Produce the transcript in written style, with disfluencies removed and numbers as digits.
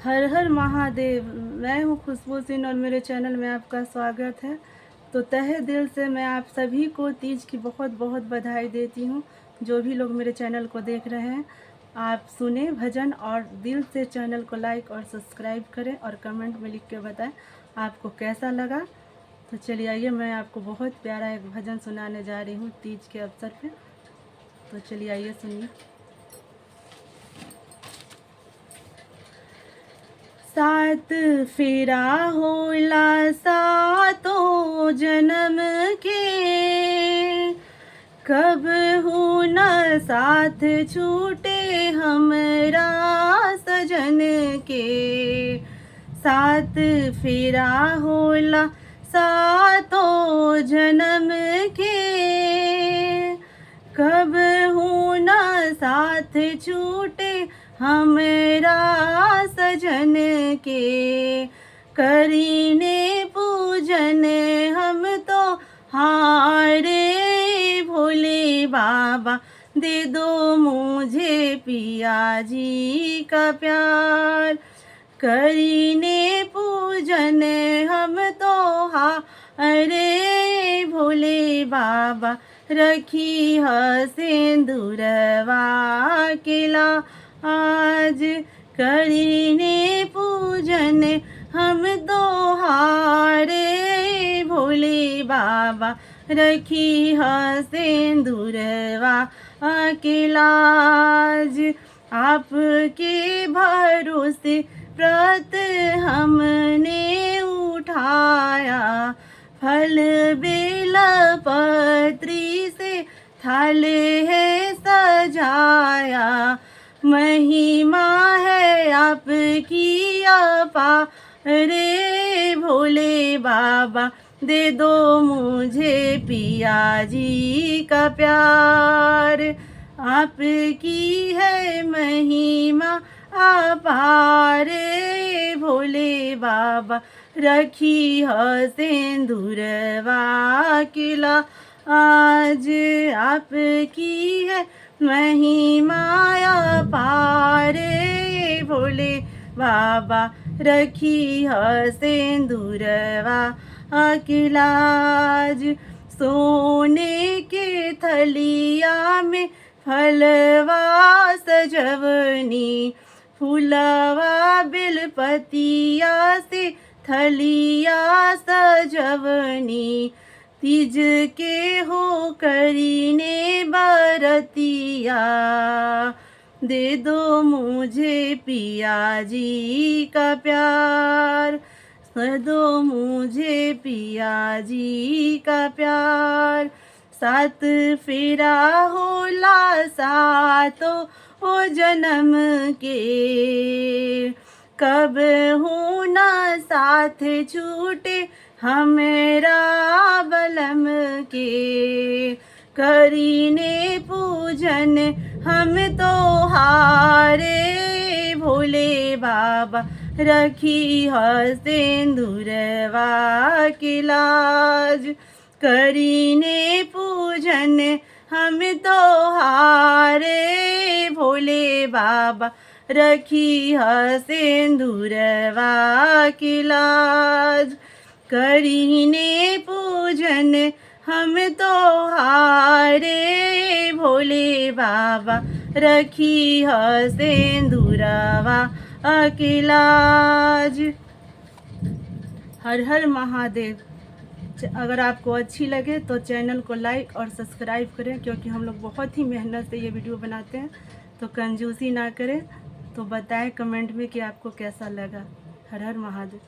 हर हर महादेव। मैं हूँ खुशबू सिंह और मेरे चैनल में आपका स्वागत है। तो तहे दिल से मैं आप सभी को तीज की बहुत बहुत बधाई देती हूँ। जो भी लोग मेरे चैनल को देख रहे हैं, आप सुने भजन और दिल से चैनल को लाइक और सब्सक्राइब करें और कमेंट में लिख के बताएं आपको कैसा लगा। तो चलिए आइए, मैं आपको बहुत प्यारा एक भजन सुनाने जा रही हूँ तीज के अवसर पे। तो चलिए आइए सुनिए। सात फेरा होला सातों जन्म के, कब हूँ न साथ छूटे हमरा सजन के। सात फेरा होला सातों जन्म के, कब हूँ न साथ छूटे हमरा सजन के। करीने पूजन हम तो हारे भोले बाबा, दे दो मुझे पिया जी का प्यार। करीने पूजन हम तो हारे भोले बाबा, रखी है सिंदूरवा किला आज। करीने पूजन हम तो हारे भोले बाबा, रखी है सिंदूरवा के लाज। आपके भरोसे व्रत हमने उठाया, फल बेल पत्री से थाल है सजाया। महिमा है आपकी अपार रे भोले बाबा, दे दो मुझे पिया जी का प्यार। आपकी है महिमा अपार रे भोले बाबा, रखी है सिंदूरवा किला आज। आपकी है महिमा अपार रे भोले बाबा, रखी है सिंदूरवा किला आज। सोने के थलिया में फलवा सजवनी, फूलवा बेलपतिया से थलिया सजवनी। तीज के हो करीने बरतिया, दे दो मुझे पिया जी का प्यार। दो मुझे पिया जी का प्यार। सात फेरा होला सातों ओ जन्म के, कब हूँ न साथ छूटे हमरा बलम के। करीने पूजन हम तो हारे भोले बाबा, रखी है सिंदूरवा की लाज। करीने पूजन हम तो हारे भोले बाबा, रखी है सिंदूरवा की लाज। करीने पूजन हम तो हारे भोले बाबा, रखी है सिंदूरवा की लाज। हर हर महादेव। अगर आपको अच्छी लगे तो चैनल को लाइक और सब्सक्राइब करें, क्योंकि हम लोग बहुत ही मेहनत से ये वीडियो बनाते हैं। तो कंजूसी ना करें। तो बताएं कमेंट में कि आपको कैसा लगा। हर हर महादेव।